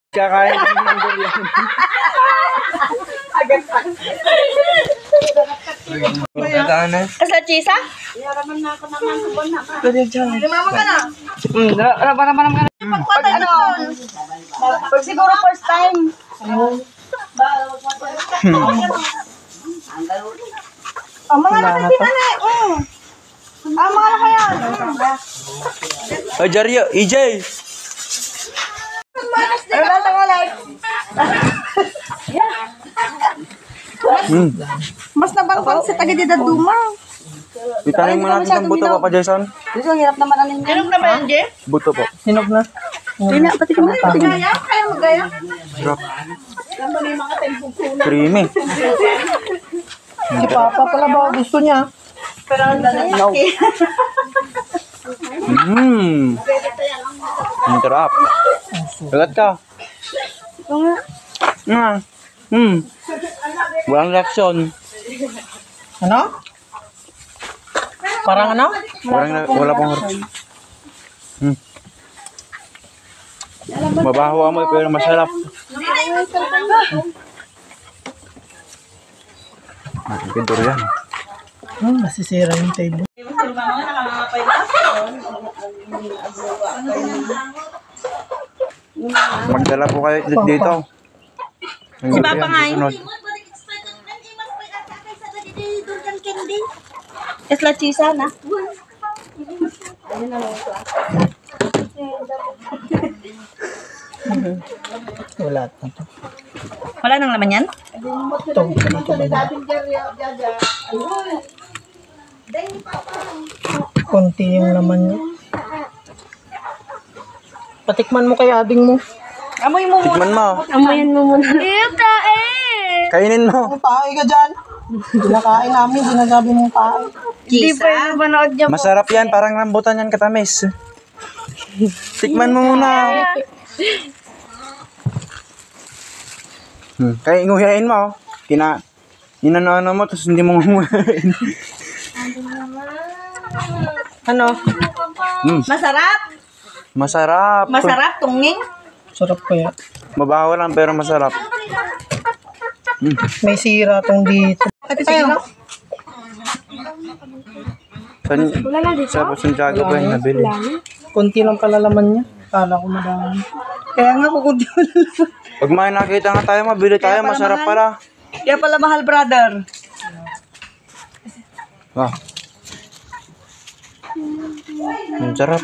Kakain ng durian. Agad pa. Kasla chisa? Yaraman na ako naman sa buwan na. Limama ka na. Naman ka na. Pag ano? Pag siguro first time. Ang mga nakapita na eh. Ang mga nakayan. Ay, Jaryo, EJ! Ano lang tanga like? Mas nabangkang sa taga-dida duma. Itanin mo natin ng buto pa pa, Jason. Gusto, hirap naman anin. Hirap na ba yan, Je? Buto po. Sinog na. Hindi na, pati ka mo. Kaya, kaya magaya. Sarap. Creamy. Si Papa pala ba gusto niya? Pero ang lalaki. Ang sarap. Lagat ka. Walang reaksyon. Ano? Parang ano? Wala pong reaksyon. Mabaho amoy pero masarap. Ang durian. Nasisira yung table. Magdala po kayo dito. Si Papa nga yun. Kasla chisa na. Wala na to. Wala nang laman yan? Ito. Konti yung laman niya. Patikman mo kay ading mo. Amoy mo muna. Tikman mo. Amoyin mo muna. Ito eh! Kainin mo. Ang tae ka dyan. Dinakain namin, sinasabi mong tae. Hindi pa yung manood niya po. Masarap yan. Parang rambutan yan katamis. Tikman mo muna. Kaya inguhiain mo. Inano mo, tapos hindi mo nguhiain. Ano? Masarap? Masarap. Masarap, tunging? Sarap kaya. Mabaho lang pero masarap. May sira tong dito. Pati tayo. Sa Santiago pa yung nabili. Konti lang pala laman niya. Kala ko madami. Kaya nga kukunti mo na lang. Pag may nakita nga tayo, mabili tayo. Masarap pala. Kaya pala mahal, brother. Wow. Ang sarap.